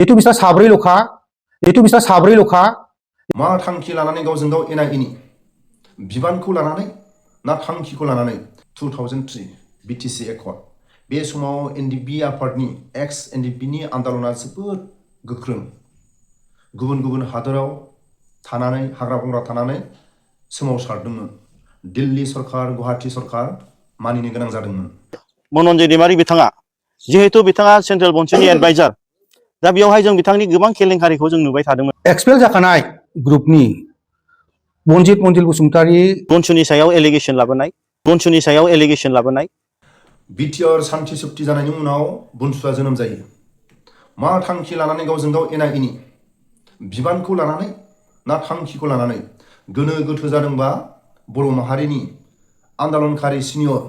जिहेतु बिस्रा साब्रैल'खा मा थांखि लानानै गावजों गाव एना एनि बिबानखौ लानानै ना थांखिखौ लानानै 2003 बिटिसि एकर्ड बे समाव एनडिपि आफादनि एक्स एनडिपिनि आन्दलना जोबोद गोख्रों गुबुन गुबुन हादोराव थानानै हाग्रा बंग्रा थानानै सोमावसारदोंमोन दिल्ली सरकार गुवाहाटी सरकार मानिनो गोनां जादोंमोन। मन'न्जय दैमारि बिथाङा जिहेतु बिथाङा सेन्ट्रेल बन्सुनि एडभाइजार दा बेयावहाय जों बिथांनि गोबां केलेंकारिखौ जों नुबाय थादोंमोन। एक्सपेल जाखानाय ग्रुपनि बनजित मन्दिर बसुमतारी बनसुनि सायाव एलिगेसन लाबोनाय बिटिआर सान्थि सुक्ति जानायनि उनाव बनसुआ जोनोम जायो। मा थांखि लानानै गावजों गाव एना एनि बिबानखौ लानानै ना थांखिखौ लानानै गोनो गोथो जादोंबा बर' माहारिनि आन्दलनकारि सिनियर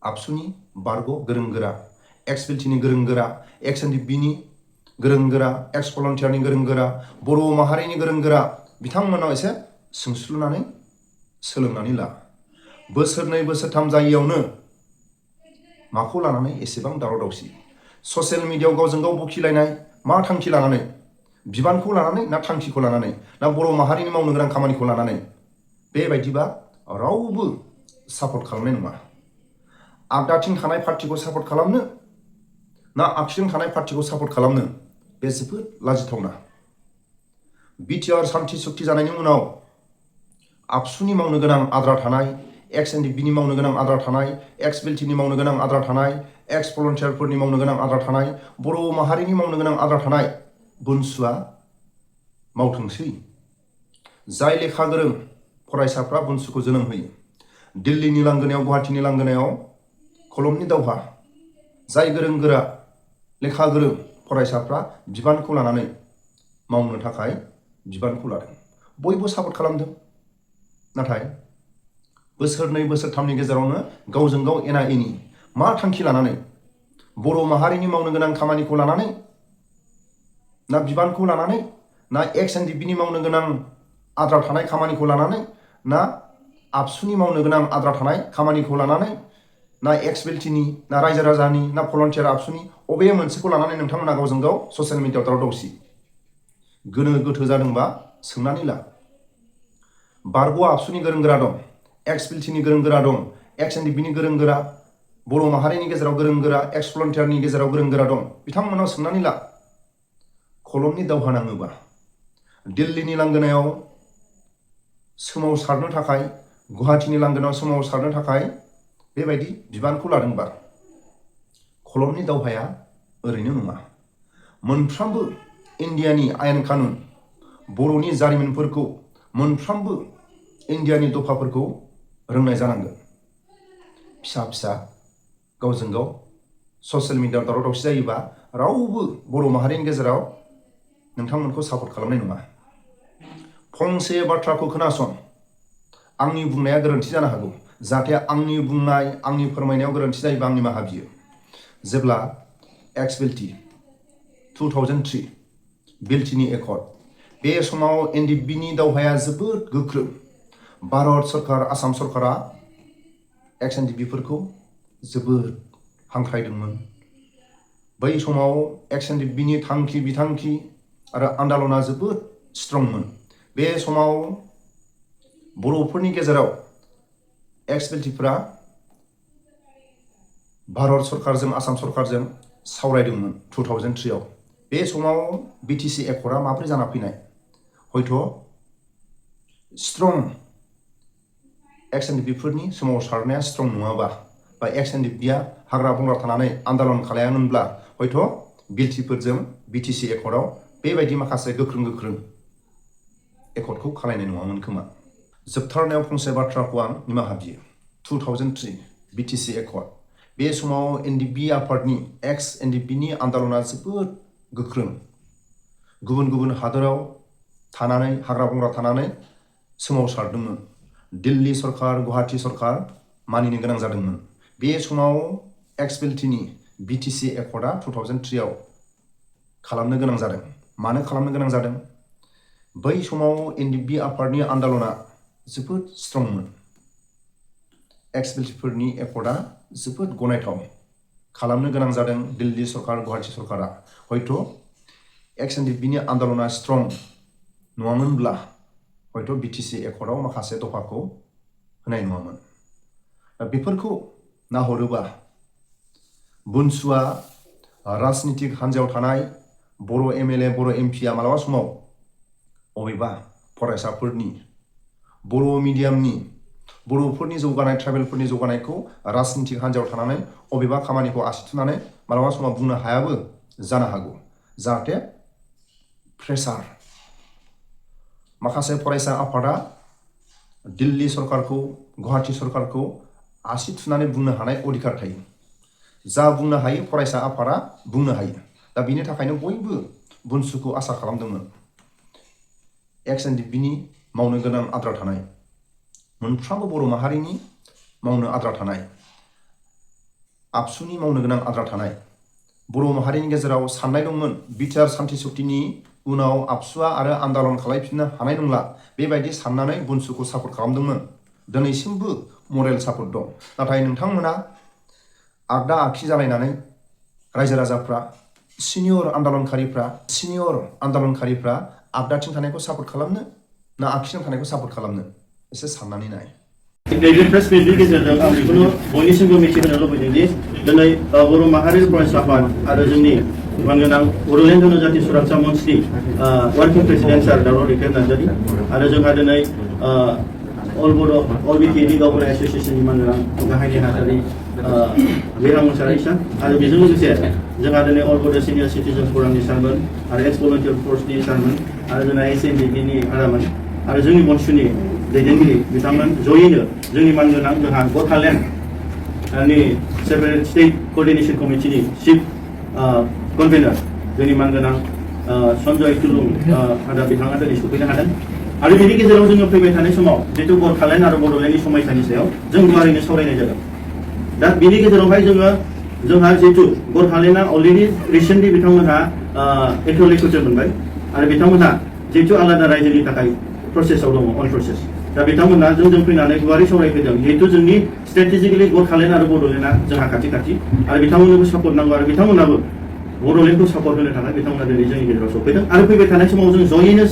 आबसुनि बारग' गोरों गोरा एक्स बिटिनि गोरों गोरा एक्स एनडिपिनि गोरों गोरा एक्स भलन्टियारनि गोरों गोरा बर' माहारिनि गोरों गोरा बिथांमोनाव एसे सोंस्लुनानै सोलोंनानै ला। बोसोरनै बोसोरथाम जायैयावनो माखौ लानानै एसेबां दावराव दावसि ससियेल मिडियायाव गावजों गाव बखिलायनाय मा थांखि लानानै बिबानखौ लानानै ना थांखिखौ लानानै ना बर' माहारिनि मावनो गोनां खामानिखौ लानानै बेबायदिबा रावबो सापर्ट खालामनाय नङा। आगदाथिं थानाय पार्टिखौ सापर्ट खालामनो ना आगसिथिं थानाय पार्टिखौ सापर्ट खालामनो बे जोबोद लाजिथावना। बिटिआर सान्थि सुक्ति जानायनि उनाव आबसुनि मावनो गोनां आद्रा थानाय एक्स एनडिपिनि मावनो गोनां आद्रा थानाय एक्स बिटिनि मावनो गोनां आद्रा थानाय एक्स भलन्टियारफोरनि मावनो गोनां आद्रा थानाय बर' माहारिनि मावनो गोनां आद्रा थानाय बनसुआ मावथोंसै। जाय लेखा गोरों फरायसाफ्रा बनसुखौ जोनोम होयो दिल्लीनि लांगोनायाव गुवाहाटीनि लांगोनायाव खलमनि दावहा जाय गोरों गोरा लेखा गोरों फरायसाफ्रा बिबानखौ लानानै मावनो थाखाय बिबानखौ लादों बयबो सापर्ट खालामदों। नाथाय बोसोरनै बोसोरथामनि गेजेरावनो गावजों गाव एना एनि मा थांखि लानानै बर' माहारिनि मावनो गोनां खामानिखौ लानानै ना बिबानखौ लानानै ना एक्स एनडिपिनि मावनो गोनां आद्रा थानाय खामानिखौ लानानै ना आबसुनि मावनो गोनां आद्रा थानाय खामानिखौ लानानै ना एक्स बिटिनि ना रायजो राजानि ना भलन्टियार आबसुनि अबे मोनसेखौ लानानै नोंथांमोना गावजों गाव ससियेल मिडियायाव दावराव दावसि गोनो गोथो जादोंबा सोंनानै ला। बारग' आबसुनि गोरों गोरा दं एक्स बिटिनि गोरों गोरा दं एक्स एनडिपिनि गोरों गोरा बर' माहारिनि गेजेराव गोरों गोरा एक्स भलन्टियारनि गेजेराव गोरों गोरा दं बिथांमोनाव सोंनानै ला। खलमनि दावहा नाङोबा दिल्लीनि लांगोनायाव सोमावसारनो थाखाय गुवाहाटीनि लांगोनायाव सोमावसारनो थाखाय बेबायदि बिबानखौ लादोंबा खलमनि दावहाया ओरैनो नङा। मोनफ्रोमबो इन्डियानि आयेन कानुन बर'नि जारिमिनफोरखौ मोनफ्रोमबो इन्डियानि दफाफोरखौ रोंनाय जानांगोन। फिसा फिसा गावजों गाव ससियेल मिडियायाव दावराव दावसि जायोबा रावबो बर' माहारिनि गेजेराव नोंथांमोनखौ सापर्ट खालामनाय नङा। फंसे बाथ्राखौ खोनासं आंनि बुंनाया गोरोन्थि जानो हागौ जाहाथे आंनि बुंनाय आंनि फोरमायनायाव गोरोन्थि जायोबा आंनि निमाहा बियो। जेब्ला एक्स बिल्टि 2003 बिल्टिनि एकर्ड बे समाव एनडिपिनि दावहाया जोबोद गोख्रों भारत सरकार आसाम सरकारा एक्स एनडिपिफोरखौ जोबोद हांख्रायदोंमोन। बै समाव एक्स एनडिपिनि थांखि बिथांखि आरो आन्दलना जोबोद स्ट्रंमोन। बे समाव बर'फोरनि गेजेराव एक्स बिल्टिफोरा भारत सरकारजों आसाम सरकारजों सावरायदोंमोन 2003 आव। बे समाव बिटिसि एकर्डआ माब्रै जाना फैनाय हयथ' स्ट्रं एक्स एनडिपिफोरनि सोमावसारनाया स्ट्रं नङाबा बा एक्स एनडिपिया हाग्रा बंग्रा थानानै आन्दलन खालायामोनब्ला हयथ' बिल्टिफोरजों बिटिसि एकर्डआव बेबायदि माखासे गोख्रों गोख्रों एकर्डखौ खालायनाय नङामोन खोमा। जोबथारनायाव फंसे बाथ्राखौ आं निमाहा बियो 2003 बिटिसि एकर्ड बे समाव एनडिपि आफादनि एक्स एनडिपिनि आन्दलना जोबोद गोख्रों गुबुन गुबुन हादोराव थानानै हाग्रा बंग्रा थानानै सोमावसारदोंमोन दिल्ली सरकार गुवाहाटी सरकार मानिनो गोनां जादोंमोन। बे समाव एक्स बिल्टिनि बिटिसि एकर्डआ 2003 आव खालामनो गोनां जादों। मानो खालामनो गोनां जादों? बै समाव एनडिपि आफादनि आन्दलना जोबोद स्ट्रंमोन। एक्स बिल्टिफोरनि एकर्डआ जोबोद गनायथाव खालामनो गोनां जादों दिल्ली सरकार गुवाहाटी सरकारा हयथ' एक्सएनडिपिनि आन्दलना स्ट्रं नङामोनब्ला हयथ' बिटिसि एकर्डआव माखासे दफाखौ होनाय नङामोन। दा बेफोरखौ नाहरोबा बुनसुआ राजनितिक हान्जायाव थानाय बर' एमएलए बर' एमपिआ मालाबा समाव अबेबा फरायसाफोरनि बर' मिडियामनि बर'फोरनि जौगानाय ट्राइबेलफोरनि जौगानायखौ राजनितिक हान्जायाव थानानै अबेबा खामानिखौ आसि थुनानै मालाबा समाव बुंनो हायाबो जानो हागौ। जाहाथे प्रेसार माखासे फरायसा आफादा दिल्ली सरकारखौ गुवाहाटी सरकारखौ आसि थुनानै बुंनो हानाय अधिकार थायो। जा बुंनो हायो फरायसा आफादा बुंनो हायो। दा बिनि थाखायनो बयबो बुनसुखौ आसा खालामदोंमोन एक्सएनडिपिनि मावनो गोनां आद्रा थानाय मोनफ्रोमबो बर' माहारिनि मावनो आद्रा थानाय आबसुनि मावनो गोनां आद्रा थानाय बर' माहारिनि गेजेराव साननाय दंमोन बिटिआर सान्थि सुक्तिनि उनाव आबसुआ आरो आन्दलन खालामफिननो हानाय नंला बेबायदि साननानै बुनसुखौ सापर्ट खालामदोंमोन। दिनैसिमबो मरेल सापर्ट दं। नाथाय नोंथांमोना आगदा आगखि जालायनानै रायजो राजाफ्रा सिनियर आन्दलनकारिफ्रा आगदाथिं थानायखौ सापर्ट खालामनो ना आगखिथिं थानायखौ सापर्ट खालामनो एसे साननानै नाय। नैबे प्रेस मिटनि गेजेरजों आं बेखौनो बयनिसिमबो मिथिहोनो लुबैदों दि दिनै बर' माहारि फरायसा आफाद आरो जोंनि मानगोनां बड'लेण्ड जनजाति सुरक्षा मन्चनि वार्किं प्रेसिडेन्ट सार डक्टर रिकेट नार्जारि आरो जोंहा दिनै अल बिटिएनि गावबुरा एस'सिएसननि मानगोनां गाहाय नेहाथारि बिरां मुसाहारि सार आरो बेजों लोगोसे जोंहा दिनै अल बड' सिनियर सिटिजेन फरामनि सारमोन आरो एक्स भलन्टियार फर्सनि सारमोन आरो जोंना एसएनडिपिनि आदामोन आरो जोंनि बनसुनि दैदेनगिरि बिथांमोन जयैनो जोंनि मानगोनां जोंहा गथालेण्डनि सेपारेट स्टेट कोअर्डिनेशन कमिटिनि चिफ कनभेनार जोंनि मानगोनां सन्जय तुलुं आदा बिथाङा दिनै सफैनो हादों आरो बेनि गेजेराव जोङो फैबाय थानाय समाव जितु गथालेण्ड आरो बड'लेण्डनि समयसानि सायाव जों गुवारैनो सावरायनाय जादों। दा बेनि गेजेरावहाय जोंहा जितु गथालेण्डआ अलरेडि रिसेन्टलि बिथांमोनहा एक्ट'लेक्टुर मोनबाय आरो बिथांमोनहा जितु आलादा रायजोनि थाखाय प्रसेसआव दङ अन प्रसेस। दा बिथांमोना जोंजों फैनानै गुवारै सावरायफैदों जिहेतु जोंनि स्ट्रेटेजिकेलि गथालेण्ड आरो बड'लेण्डआ जोंहा खाथि आरो बिथांमोननोबो सापर्ट नांगौ आरो बिथांमोनाबो बड'लेण्डखौ सापर्ट होनो थाखाय बिथांमोना दिनै जोंनि गेजेराव सफैदों आरो फैबाय थानाय समाव जों जयैनो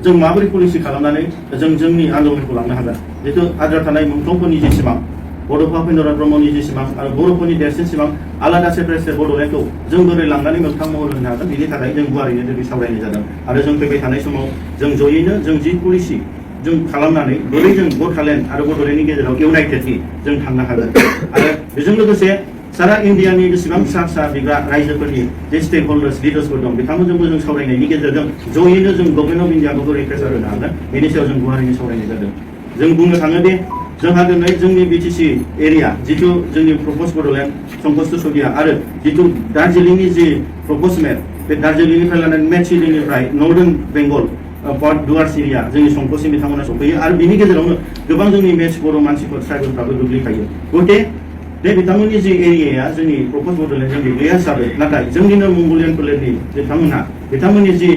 जों माबोरै पलिसि खालामनानै जोंनि आन्दलनखौ लांनो हागोन जिहेतु आद्रा थानाय मोनफ्रोमफोरनि जे सिमां बड'फा उपेन्द्रनाथ ब्रह्मनि जे सिमां आरो बर'फोरनि देरसिन सिमां आलादा सेपारेट स्टेट बड'लेण्डखौ जों बोरै लांनानै मोगथां महर होनो हागोन बेनि थाखाय जों गुवारैनो दिनै सावरायनाय जादों आरो जों फैबाय थानाय समाव जों जयैनो जों जि पलिसि जों खालामनानै बोरै जों गथालेण्ड आरो बड'लेण्डनि गेजेराव इउनाइटेडलि जों थांनो हागोन आरो बेजों लोगोसे सारा इण्डियानि बेसेबां फिसा बिग्रा रायजोफोरनि जे स्टेक हल्डार्स लिडार्सफोर दं बिथांमोनजोंबो जों सावरायनायनि गेजेरजों जयैनो जों गभर्नमेन्ट अफ इण्डियाखौ बोरै प्रेसार होनो हागोन बेनि सायाव जों गुवारैनो सावरायनाय जादों। जों बुंनो थाङो दि जोंहा दिनै जोंनि बिटिसि एरिया जितु जोंनि प्रप'ज बड'लेण्ड संकष्ट सदिया आरो जितु दार्जिलिंनि जि प्रप'ज मेप बे दार्जिलिंनिफ्राय लानानै मेटसिलिंनिफ्राय northern Bengal part dwarfs area जोंनि संकष्टसिम बिथांमोना सफैयो आरो बिनि गेजेरावनो गोबां जोंनि मेच बर' मानसिफोर ट्राइबेलफ्राबो गोग्लैखायो गथे बे बिथांमोननि जि एरियाया जोंनि प्रप'ज बड'लेण्डजों गोग्लैया हिसाबै नाथाय जोंनिनो मंगलियान फोलेरनि बिथांमोननि जि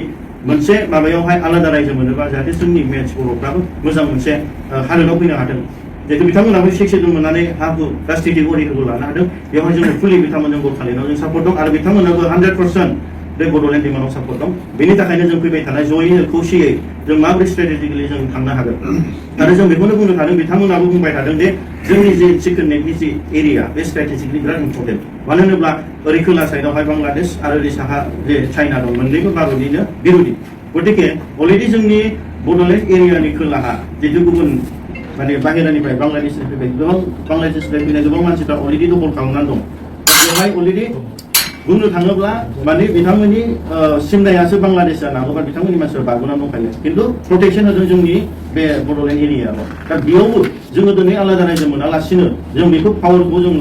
मोनसे माबायावहाय आलादा रायजो मोनोबा जाहाथे जोंनि मेच बर'फ्राबो मोजां मोनसे हालोदाव फैनो हादों जिहेतु बिथांमोनाबो सेक्सेडुल मोननानै हा-हु राजनितिक अधिकारखौ लानो हादों बेवहाय जोङो फुलि बिथांमोनजों गथालेण्डआव जों सापर्ट दं आरो बिथांमोनाबो 100% बे बड'लेण्ड डिमान्डआव सापर्ट दं बेनि थाखायनो जों फैबाय थानाय जयैनो खौसेयै जों माबोरै स्ट्रेटेजिकेलि जों थांनो हागोन आरो जों बेखौनो बुंनो थादों बिथांमोनाबो बुंबाय थादों जे जोंनि जे चिकेन नेकनि जि एरिया बे स्ट्रेटेजिकेलि बिराद इम्परटेन्ट मानो होनोब्ला ओरै खोला साइडआवहाय बांलादेश आरो ओरै साहा जे चाइना दं मोननैबो भारतनिनो बिरोधि गतिके अलरेडि जोंनि बड'लेण्ड एरियानि खोलाहा जितु गुबुन माने बाहेरानिफ्राय बांलादेशनिफ्राय गोबां मानसिफ्रा अलरेडि दखल खालामनानै दं बेवहाय अलरेडि बुंनो थाङोब्ला माने बिथांमोननि सिमनायासो बांलादेश जानो हागौ बा बिथांमोननि मानसिफ्रा बारग'नानै दंखायो खिन्थु प्रटेक्सन होदों जोंनि बे बड'लेण्ड एरियायाव दा बेयावबो जोङो दिनै आलादा रायजो मोनालासिनो जों बेखौ पावारखौ जों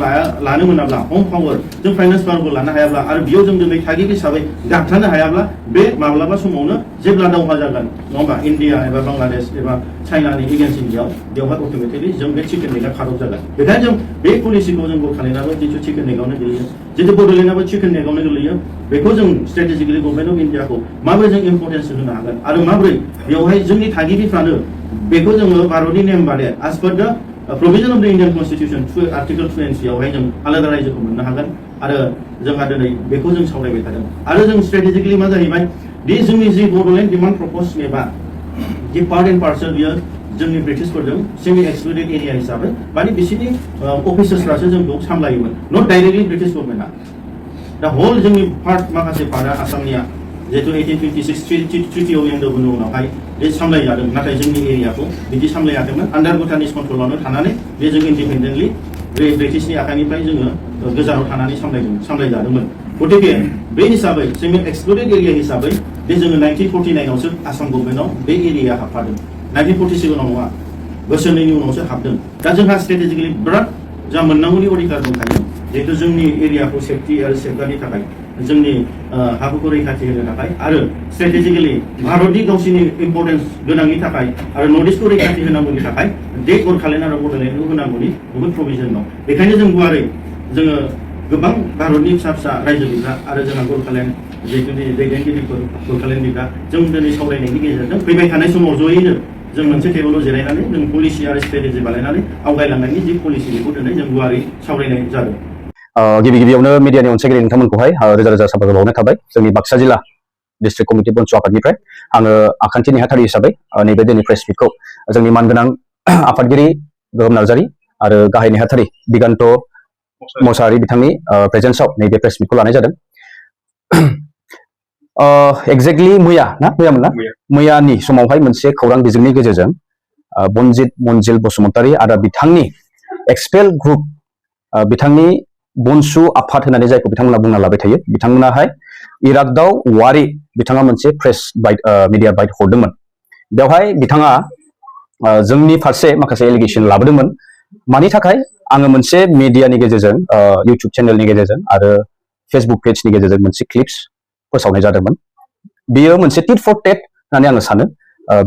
लानो मोनाब्ला हम पावार जों फाइनान्स पावारखौ लानो हायाब्ला आरो बेयाव जों दिनै थागिबि हिसाबै गाबथानो हायाब्ला बे माब्लाबा समावनो जेब्ला दावहा जागोन नङा होमबा इण्डिया एबा बांलादेश एबा चाइनानि एगेन्स्ट इण्डियायाव बेवहाय अट'मेटिकलि जों बे चिकेन नेकआ खारब जागोन बेखायनो जों बे पलिसिखौ जों गथालेण्डआबो जितु चिकेन नेकआवनो गोलैयो जितु बड'लेण्डआबो चिकेन नेकआवनो गोलैयो बेखौ जों स्ट्रेटेजिकेलि गभर्नमेन्ट अफ इण्डियाखौ माबोरै जों इम्परटेन्स होनो हागोन आरो माबोरै बेवहाय जोंनि थागिबिफ्रानो बेखौ जोङो भारतनि नेम बादे एज पार द प्रोभिजन अफ द इण्डियान कन्स्टिटिउसन आर्टिकल 20 आवहाय जों आलादा रायजोखौ मोननो हागोन आरो जोंहा दिनै बेखौ जों सावरायबाय थादों आरो जों स्ट्रेटेजिकेलि मा जाहैबाय बे जोंनि जि बड'लेण्ड डिमान्ड प्रप'ज मेपआ जि पार्ट एन्ड पार्सल बियो जोंनि ब्रिटिशफोरजों सेमि एक्सक्लुडेड एरिया हिसाबै माने बिसोरनि अफिसार्सफ्रासो जोंखौ सामलायोमोन नट डाइरेक्टलि ब्रिटिश गभर्नमेन्टआ दा होल जोंनि पार्टआ आसामनिया जिहेतु 1826 ट्रिटि अफ एन्डोबनि उनावहाय बे सामलायजादों नाथाय जोंनि एरियाखौ बिदि सामलायाखैमोन आन्डार भुटानिस कन्ट्रलावनो थानानै बे जों इन्डिपेन्डेन्टलि ब्रिटिशनि आखाइनिफ्राय जोङो गोजानाव थानानै सामलायजादोंमोन गतिके बे हिसाबै सेमि एक्सक्लुडेड एरिया हिसाबै बे जोङो 1949 आवसो आसाम गभर्नमेन्टआव बे एरिया हाबफादों 1947 आव नङा बोसोरनैनि उनावसो हाबदों दा जोंहा स्ट्रेटेजिकेलि बिराद जा मोननांगौनि अधिकार दंखायो जिहेतु जोंनि एरियाखौ सेफटि आरो सेफगार्डनि थाखाय जोंनि हाफोरखौ रैखाथि होनो थाखाय आरो स्ट्रेटेजिकेलि भारतनि गावसिनि इम्पर्टेन्स गोनांनि थाखाय आरो नर्थ इस्टखौ रैखाथि होनांगौनि थाखाय डे गरखालेण्ड आरो बड'लेण्डखौ होनांगौनि बहुद प्रभिजन दं बेखायनो जों गुवारै जोङो गोबां भारतनि फिसा फिसा रायजोफोरा आरो जोंहा गरखालेण्ड जिहेतु दैदेनगिरिफोर गरखालेण्डनिफ्रा जों दिनै सावरायनायनि गेजेरजों फैबाय थानाय समाव जयैनो जों मोनसे टेबोलाव जिरायनानै जों पलिसि आरो स्ट्रेटेजि बानायनानै आवगायलांनायनि जि पलिसि बेखौ दिनै जों गुवारै सावरायनाय जादों गिबि गिबियावनो मिडियानि अनसायगिरि नोंथांमोनखौहाय रोजा रोजा साबायखर बावनाय थाबाय जोंनि बाक्सा जिल्ला डिस्ट्रिक्ट कमिटि बनसु आफादनिफ्राय आङो आखान्थि नेहाथारि हिसाबै नैबे दिनै प्रेस मिटखौ जोंनि मानगोनां आफादगिरि गोहोम नार्जारि आरो गाहाय नेहाथारि दिगान्त मोसाहारि बिथांनि प्रेजेन्सआव नैबे प्रेस मिटखौ लानाय जादों एक्जेक्टलि मैयानि समावहाय मोनसे खौरां बिजोंनि गेजेरजों बनजित मनजिल बसुमतारी आरो बिथांनि एक्सपेल ग्रुप बिथांनि बनसु आफाद होननानै जायखौ बिथांमोना बुंना लाबाय थायो बिथांमोनाहाय इरागदाव वारि बिथाङा मोनसे प्रेस बाइट मिडिया बाइट हरदोंमोन बेवहाय बिथाङा जोंनि फारसे माखासे एलिगेसन लाबोदोंमोन मानि थाखाय आङो मोनसे मिडियानि गेजेरजों इउटुब चेनेलनि गेजेरजों आरो फेसबुक पेजनि गेजेरजों मोनसे क्लिप्स फोसावनाय जादोंमोन बेयो मोनसे टिट फर टेट होननानै आङो सानो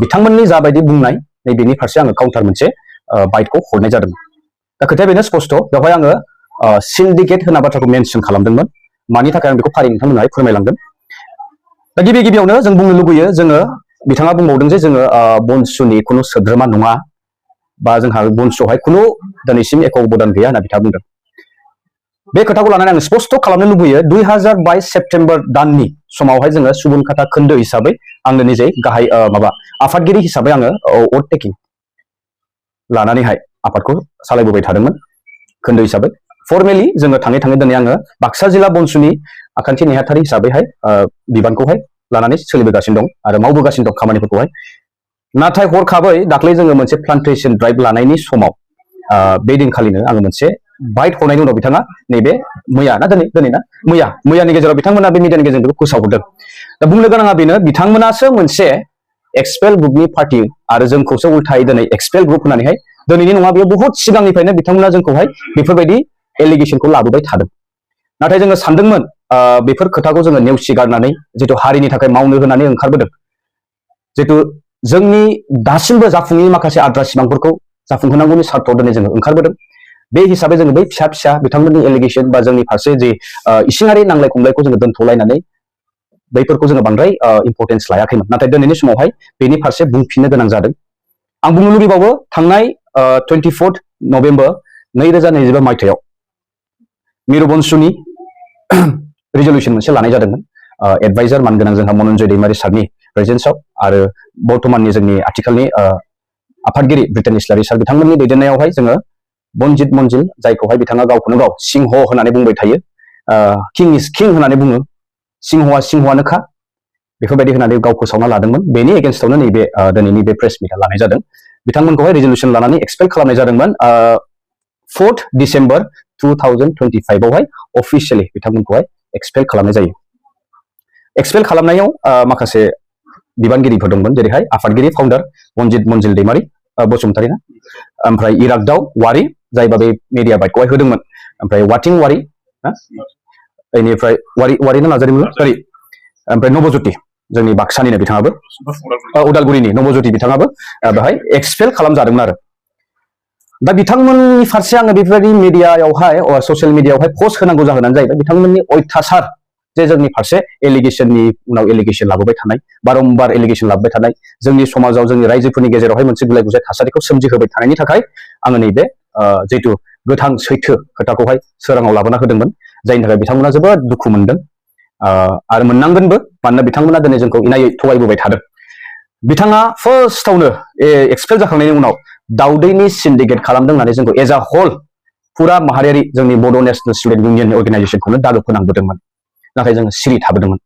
बिथांमोननि जाबायदि बुंनाय नैबेनि फारसे आङो काउन्टार मोनसे बाइटखौ हरनाय जादों दा खोथाया बेनो स्पस्ट बेवहाय आङो सिन्डिकेट होनना बाथ्राखौ मेनसन खालामदोंमोन मानि थाखाय आं बेखौ फारि नोंथांमोनहाय फोरमायलांगोन दा गिबि गिबियावनो जों बुंनो लुबैयो जोङो बिथाङा बुंबावदों जे जोङो बनसुनि खुनु सोद्रोमा नङा बा जोंहा बनसुआवहाय खुनु दिनैसिम एख' अबदान गैया होनना बिथाङा बुंदों बे खोथाखौ लानानै आं स्पस्ट खालामनो लुबैयो 2022 सेप्तेम्बर दाननि समावहाय जोङो सुबुनखाता खोन्दो हिसाबै आंनो निजे गाहाय आफादगिरि हिसाबै आङो अथ टेकिं लानानैहाय आफादखौ सालायबोबाय थादोंमोन खोन्दो हिसाबै फर्मेलि जोङो थाङै थाङै दिनै आङो बाक्सा जिल्ला बनसुनि आखान्थि नेहाथारि हिसाबैहाय बिबानखौहाय लानानै सोलिबोगासिनो दं आरो मावबोगासिनो दं खामानिफोरखौहाय नाथाय हरखाबै दाख्लै जोङो मोनसे प्लान्टेसन ड्राइभ लानायनि समाव बे दिनखालिनो आङो मोनसे बाइट हरनायनि उनाव बिथाङा नैबे मैयानि गेजेराव बिथांमोना बे मिडियानि गेजेरजों बेखौ फोसावहरदों दा बुंनो गोनाङा बेनो बिथांमोनासो मोनसे एक्सपेल ग्रुपनि पार्टि आरो जोंखौसो उल्थायै दिनै एक्सपेल ग्रुप होननानैहाय दिनैनि नङा बेयो बहुत सिगांनिफ्रायनो बिथांमोना जोंखौहाय बेफोरबायदि एलिगेसनखौ लाबोबाय थादों नाथाय जोङो सानदोंमोन बेफोर खोथाखौ जोङो नेवसिगारनानै जिथु हारिनि थाखाय मावनो होनानै ओंखारबोदों जिथु जोंनि दासिमबो जाफुङै माखासे आद्रा सिमांफोरखौ जाफुंहोनांगौनि सार्थआव दिनै जोङो ओंखारबोदों बे हिसाबै जोङो बै फिसा फिसा बिथांमोननि एलिगेसन बा जोंनि फारसे जे इसिङारि नांलाय खमलायखौ जोङो दोनथ'लायनानै बैफोरखौ जोङो बांद्राय इम्पर्टेन्स लायाखैमोन नाथाय दिनैनि समावहाय बेनि फारसे बुंफिननो गोनां जादों आं बुंनो लुबैबावो थांनाय 24 नभेम्बर 2025 मायथाइयाव मिरु बनसुनि रिजलिउसन मोनसे लानाय जादोंमोन एडभाइजार मानगोनां जोंहा मनन्जय दैमारि सारनि प्रेजेन्सआव आरो बर्तमाननि जोंनि आथिखालनि आफादगिरि ब्रिटेन इस्लारि सार बिथांमोननि दैदेननायावहाय जोङो बनजित मनजिल जायखौहाय बिथाङा गावखौनो गाव सिंह होननानै बुंबाय थायो किं इज किं होननानै बुङो सिंहआ सिंहआनोखा बेफोरबायदि होननानै गाव फोसावना लादोंमोन बेनि एगेन्स्टआवनो नैबे दिनैनि बे प्रेस मिटआ लानाय जादों बिथांमोनखौहाय रिजलिउसन लानानै एक्सपेल खालामनाय जादोंमोन 4 डिसेम्बर 2025 आवहाय अफिसियेलि बिथांमोनखौहाय एक्सपेल खालामनाय जायो एक्सपेल खालामनायाव माखासे बिबानगिरिफोर दंमोन जेरैहाय आफादगिरि फाउन्डार बनजित मनजिल दैमारि बसुमतारी ना ओमफ्राय इरागदाव वारि जायबा बे मिडिया बाइटखौहाय होदोंमोन ओमफ्राय वाटिं वारि ना बेनिफ्राय वारि ना नार्जारिमोन सरि ओमफ्राय नबज्योति जोंनि बाक्सानिनो बिथाङाबो उदालगुरिनि नबज्योति बिथाङाबो बेहाय एक्सपेल खालामजादोंमोन आरो दा बिथांमोननि फारसे आङो बेफोरबायदि मिडियायावहाय ससियेल मिडियायावहाय पस्ट होनांगौ जाहोनानो जाहैबाय बिथांमोननि अयथासार जे जोंनि फारसे एलिगेसननि उनाव एलिगेसन लाबोबाय थानाय बारम्बार एलिगेसन लाबोबाय थानाय जोंनि समाजाव जोंनि रायजोफोरनि गेजेरावहाय मोनसे गुलाय गुजाय थासारिखौ सोमजिहोबाय थानायनि थाखाय आङो नैबे जिहेतु गोथां सैथो खोथाखौहाय सोराङाव लाबोना होदोंमोन जायनि थाखाय बिथांमोना जोबोद दुखु मोनदों आरो मोननांगोनबो मानोना बिथांमोना दिनै जोंखौ इनायै थगायबोबाय थादों। बिथाङा फार्स्टआवनो एक्सपेल जाखांनायनि उनाव दाउदैनि सिन्डिकेट खालामदों होननानै जोंखौ एज आ होल फुरा माहारियारि जोंनि बड' नेशनेल स्टुडेन्ट इउनियन अर्गेनाइजेसनखौनो दागो फोनांबोदोंमोन, नाथाय जोङो सिरि थाबोदोंमोन।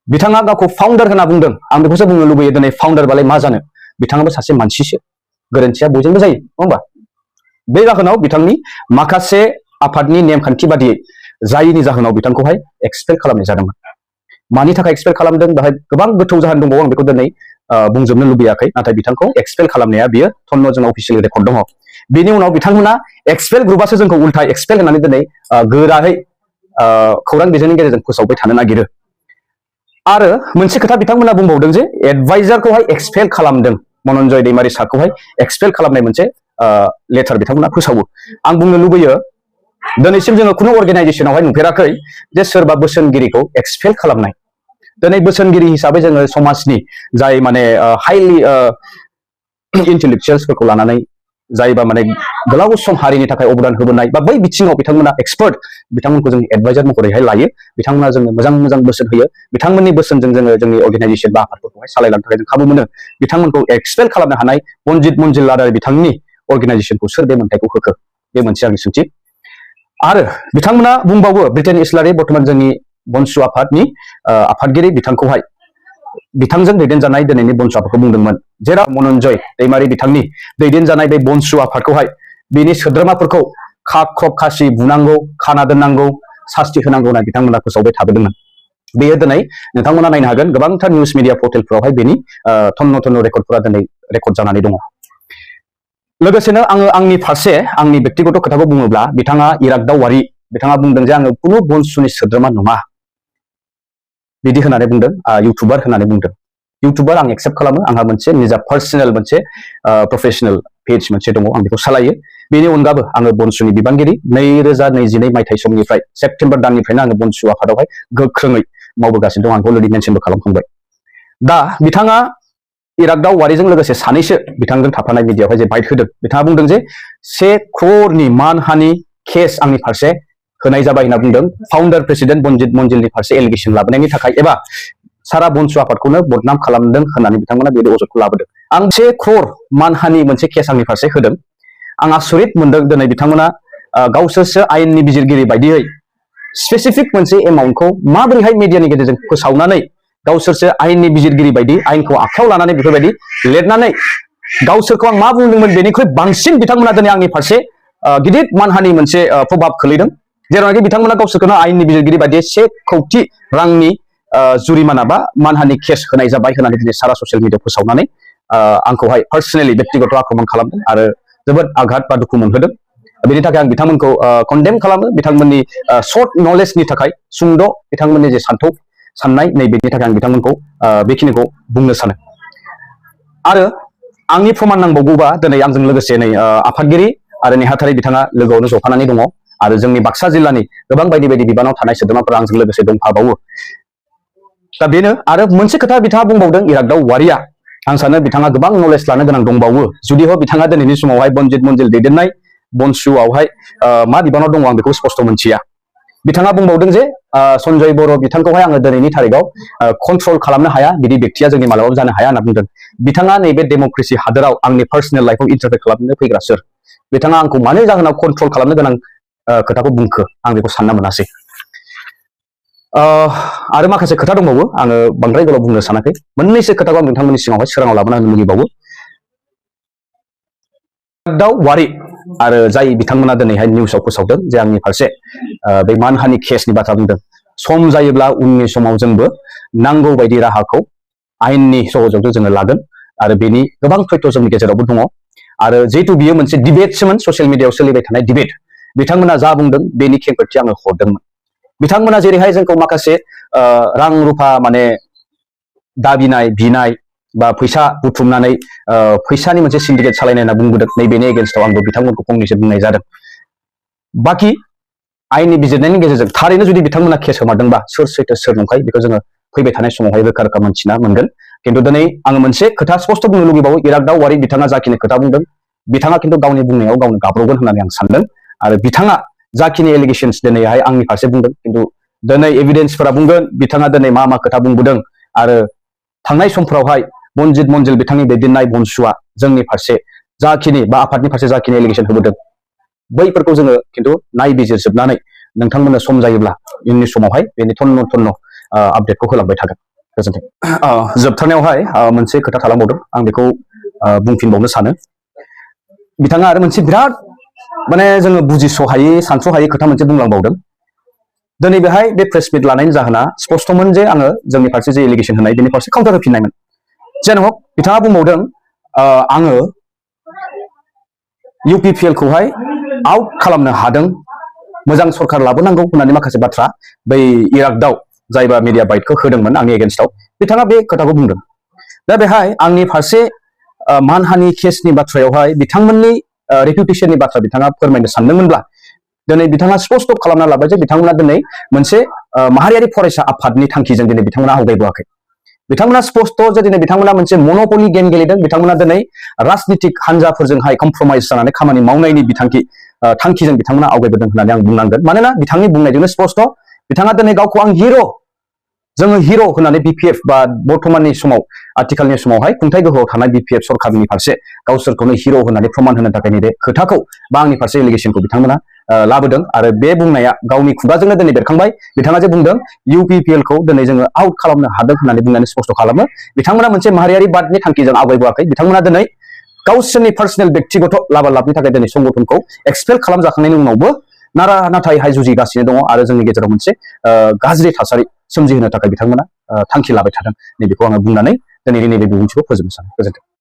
बिथाङा गावखौ फाउन्डार होनना बुंदों, आं बेखौसो बुंनो लुबैयो दिनै फाउन्डारबालाय मा जानो, बिथाङाबो सासे मानसिसो, गोरोन्थिया बयजोंबो जायो नङा होमबा? बे जाहोनाव बिथांनि माखासे आफादनि नेमखान्थि बादियै जायनि जाहोनाव बिथांखौहाय एक्सपेल खालामनाय जादोंमोन। मानि थाखाय एक्सपेल खालामदों बेहाय गोबां गोथौ जाहोन दंबावो, आं बेखौ दिनै बुंजोबनो लुबैयाखै, नाथाय बिथांखौ एक्सपेल खालामनाया बियो थन्न जोंनाव अफिसियेल रेकर्ड दङ। बेनि उनाव बिथांमोना एक्सपेल ग्रुपआसो जोंखौ उल्था एक्सपेल होननानै दिनै गोराहै खौरां बिजोंनि गेजेरजों फोसावबाय थानो नागिरो। आरो मोनसे खोथा बिथांमोना बुंबावदों जे एडभाइजारखौहाय एक्सपेल खालामदों, मनन्जय दैमारि सारखौहाय एक्सपेल खालामनाय मोनसे लेटार बिथांमोना फोसावो। आं बुंनो लुबैयो दिनैसिम जोङो खुनु अर्गेनाइजेसनावहाय नुफेराखै जे सोरबा बोसोनगिरिखौ एक्सपेल खालामनाय। दिनै बोसोनगिरि हिसाबै जोङो समाजनि जाय माने हाइलि इन्टेलेक्चुयेल्सफोरखौ लानानै जायबा माने गोलाव सम हारिनि थाखाय अबदान होबोनाय बा बै बिथिङाव बिथांमोना एक्सपार्ट, बिथांमोनखौ जों एडभाइजार महरैहाय लायो। बिथांमोना जोंनो मोजां मोजां बोसोन होयो। बिथांमोननि बोसोनजों जोङो जोंनि अर्गेनाइजेसन बा आफादफोरखौहाय सालायलांनो थाखाय जों खाबु मोनो। बिथांमोनखौ एक्सपेल खालामनो हानाय पन्जित मन्जिल बिथांनि अर्गेनाइजेसनखौ सोर बे मोन्थायखौ होखो, बे मोनसे आंनि सोंथि। आरो बिथांमोना बुंबावो, ब्रिटेन इस्लारि बर्थमान जोंनि बनसु आफादनि आफादगिरि बिथांखौहाय बिथांजों दैदेनजानाय दिनैनि बनसु आफादखौ बुंदोंमोन, जेराव मनन्जय दैमारि बिथांनि दैदेनजानाय बे बनसु आफादखौहाय बिनि सोद्रोमाफोरखौ खाख्रब खासि बुनांगौ, खाना दोननांगौ, सास्ति होनांगौ होनना बिथांमोना फोसावबाय थाबोदोंमोन। बेयो दिनै नोंथांमोना नायनो हागोन, गोबांथार निउस मिडिया पर्टेलफोरावहाय बेनि थन्न थन्न रेकर्डफोरा दिनै रेकर्ड जानानै दङ। लोगोसेनो आङो आंनि फारसे आंनि बेक्तिगत खोथाखौ बुङोब्ला, बिथाङा इराग्दाव वारि बिथाङा बुंदों जे आङो खुनु बनसुनि सोद्रोमा नङा बिदि होननानै बुंदों, इउटुबार होननानै बुंदों। इउटुबार आं एक्सेप्ट खालामो, आंहा मोनसे निजा पार्सनेल मोनसे प्रफेसनेल पेज मोनसे दङ, आं बेखौ सालायो। बेनि अनगाबो आङो बनसुनि बिबानगिरि 2022 मायथाइ समनिफ्राय सेप्तेम्बर दाननिफ्रायनो आङो बनसु आफादावहाय गोख्रोङै मावबोगासिनो दं। आं अलरेडि मेनसनबो खालामखांबाय। दा बिथाङा इराग्दाव वारिजों लोगोसे सानैसो बिथांजों थाफानाय मिडियाआवहाय जे बाइट होदों, बिथाङा बुंदों जे 1 crore मानहानि केस आंनि फारसे होनाय जाबाय होनना बुंदों, फाउन्डार प्रेसिडेन्ट पन्जित मन्जिलनि फारसे एलिगेसन लाबोनायनि थाखाय, एबा सारा बनसु आफादखौनो बदनाम खालामदों होननानै बिथांमोना बे अजदखौ लाबोदों। आं 1 crore मानहानि मोनसे केस आंनि फारसे होदों। आं आसरित मोनदों दिनै बिथांमोना गावसोरसो आयेननि बिजिरगिरि बायदियै स्पेसिफिक मोनसे एमाउन्टखौ माबोरैहाय मिडियानि गेजेरजों फोसावनानै गावसोरसो आयेननि बिजिरगिरि बायदि आयेनखौ आखायाव लानानै बेफोरबायदि लिरनानै गावसोरखौ आं मा बुंदोंमोन बेनिख्रुइ बांसिन बिथांमोना दिनै आंनि फारसे गिदिर मानहानि मोनसे प्रभाब खोलैदों, जेरावनाखि बिथांमोना गावसोरखौनो आयेननि बिजिरगिरि बायदि 1 कौटि रांनि जुरिमाना बा मानहानि केस होनाय जाबाय होननानै दिनै सारा ससियेल मिडियाआव फोसावनानै आंखौहाय पार्सनेलि बेक्तिगत आक्रमन खालामदों आरो जोबोद आघात बा दुखु मोनहोदों। बेनि थाखाय आं बिथांमोनखौ कन्डेम खालामो, बिथांमोननि सर्ट नलेजनि थाखाय, सुंद' बिथांमोननि जे सान्थौ साननाय, नैबेनि थाखाय आं बिथांमोनखौ बेखिनिखौ बुंनो सानो। आरो आंनि प्रमान नांबावगौबा दिनै आंजों लोगोसे नै आफादगिरि आरो नेहाथारि बिथाङा लोगोआवनो जफानानै दङ, आरो जोंनि बाक्सा जिल्लानि गोबां बायदि बायदि बिबानाव थानाय सोद्रोमाफोरा आंजों लोगोसे दंफाबावो। दा बेनो, आरो मोनसे खोथा बिथाङा बुंबावदों, इराग्दाव वारिया, आं सानो बिथाङा गोबां नलेज लानो गोनां दंबावो। जुदिह' बिथाङा दिनैनि समावहाय पन्जित मन्जिल दैदेननाय बनसुआवहाय मा बिबानाव दङ आं बेखौ स्पस्त मोनथिया। बिथाङा बुंबावदों जे सन्जय बर' बिथांखौहाय आङो दिनैनि थारिखआव कन्ट्रल खालामनो हाया, बिदि बेक्तिया जोंनि मालाबाबो जानो हाया होनना बुंदों। बिथाङा नैबे डेम'क्रेसि हादोराव आंनि पार्सनेल लाइफआव इन्टारफेयर खालामनो फैग्रा सोर? बिथाङा आंखौ मानो जाहोनाव कन्ट्रल खालामनो गोनां खोथाखौ बुंखो, आं बेखौ सानना मोनासै। आरो माखासे खोथा दंबावो, आङो बांद्राय गोलाव बुंनो सानाखै। मोननैसो खोथाखौ आं नोंथांमोननि सिगाङावहाय सोराङाव लाबोना होनो लुगैबावो। इराग्दाव वारि आरो जाय बिथांमोना दिनैहाय निउसाव फोसावदों जे आंनि फारसे बे मानहानि केसनि बाथ्रा बुंदों, सम जायोब्ला उननि समाव जोंबो नांगौ बायदि राहाखौ आयेननि सहजोंजों जोङो लागोन, आरो बेनि गोबां थयथ' जोंनि गेजेरावबो दङ। आरो जिहेतु बियो मोनसे डिबेटसोमोन, ससियेल मिडियाआव सोलिबाय थानाय डिबेट, बिथांमोना जा बुंदों बेनि खेंफोरथि आङो हरदोंमोन। बिथांमोना जेरैहाय जोंखौ माखासे रां रुफा माने दाबिनाय बिनाय बा फैसा बुथुमनानै फैसानि मोनसे सिन्डिकेट सालायनाय होनना बुंबोदों, नैबेनि एगेन्स्टआव आंबो बिथांमोनखौ फंनैसो बुंनाय जादों। बाखि आयेननि बिजिरनायनि गेजेरजों थारैनो जुदि बिथांमोना केस हमारदोंबा सोर सैथो सोर नंखाय बेखौ जोङो फैबाय थानाय समावहाय रोखा रोखा मोनथिना मोनगोन। खिन्थु दिनै आङो मोनसे खोथा स्पस्त बुंनो लुगैबावो, इराग्दाव वारि बिथाङा जाखिनि खोथा बुंदों, बिथाङा खिन्थु गावनि बुंनायाव गावनो गाब्रगोन होननानै आं सानदों। आरो बिथाङा जाखिनि एलिगेसन्स दिनैहाय आंनि फारसे बुंदों, खिन्थु दिनै एभिडेन्सफोरा बुंगोन बिथाङा दिनै मा मा खोथा बुंबोदों आरो थांनाय समफ्रावहाय मनजित मन्जिल बिथांनि दैदेननाय बनसुआ जोंनि फारसे जाखिनि बा आफादनि फारसे जाखिनि एलिगेसन होबोदों बैफोरखौ जोङो खिन्थु नायबिजिरजोबनानै नोंथांमोननो सम जायोब्ला इयुननि समावहाय बेनि थन्न थन्न आपडेटखौ होलांबाय थागोन। गोजोन्थों। जोबथारनायावहाय मोनसे खोथा थालांबावदों आं बेखौ बुंफिनबावनो सानो। बिथाङा आरो मोनसे बिराद माने जोङो बुजिस'हायै सानस'हायै खोथा मोनसे बुंलांबावदों। दिनै बेहाय बे प्रेस मिट लानायनि जाहोना स्पष्टमोन जे आङो जोंनि फारसे जे एलिगेसन होनाय बेनि फारसे काउन्टार होफिननायमोन। जेन हक बिथाङा बुंबावदों आङो UPPL खौहाय आउट खालामनो हादों, मोजां सरखार लाबोनांगौ होननानै माखासे बाथ्रा बै इरागदाव जायबा मिडिया बाइटखौ होदोंमोन आंनि एगेन्स्टआव बिथाङा बे खोथाखौ बुंदों। दा बेहाय आंनि फारसे मानहानि केसनि बाथ्रायावहाय बिथांमोननि रेपुटेसननि बाथ्रा बिथाङा फोरमायनो सानदोंमोनब्ला दिनै बिथाङा स्पष्ट खालामना लाबाय जे बिथांमोना दिनै मोनसे माहारियारि फरायसा आफादनि थांखिजों दिनै बिथांमोना आवगायबोआखै। बिथांमोना स्पष्ट जे दिनै बिथांमोना मोनसे मन'पलि गेम गेलेदों। बिथांमोना दिनै राजनितिक हान्जाफोरजोंहाय कमप्रमाइज जानानै खामानि मावनायनि थांखिजों बिथांमोना आवगायबोदों होननानै आं बुंनांगोन। मानोना बिथांनि बुंनायजोंनो स्पष्ट बिथाङा दिनै गावखौ आं हिर', जोङो हिर' होननानै BPF बा बर्तमाननि समाव आथिखालनि समावहाय खुंथाय गोहोआव थानाय BPF सरखारनि फारसे गावसोरखौनो हिर' होननानै प्रमान होनो थाखाय नैबे खोथाखौ बा आंनि फारसे एलिगेसनखौ बिथांमोना लाबोदों आरो बे बुंनाया गावनि खुगाजोंनो दिनै बेरखांबाय। बिथाङा जे बुंदों UPPL खौ दिनै जोङो आउट खालामनो हादों होननानै बुंनानै स्पष्ट खालामो। बिथांमोना मोनसे माहारियारि बादनि थांखिजों आवगायबोआखै। बिथांमोना दिनै गावसोरनि पार्सनेल बेक्तिगत लाबा लाबनि थाखाय दिनै संगठनखौ एक्सपेल खालामजाखांनायनि उनावबो नाथाय जुजिगासिनो दङ आरो जोंनि गेजेराव मोनसे गाज्रि थासारि सोमजिहोनो थाखाय बिथांमोना थांखि लाबाय थादों। नैबेखौ आङो बुंनानै दिनैनि नैबे बिबुंथिखौ फोजोबनो सानो। गोजोन्थों।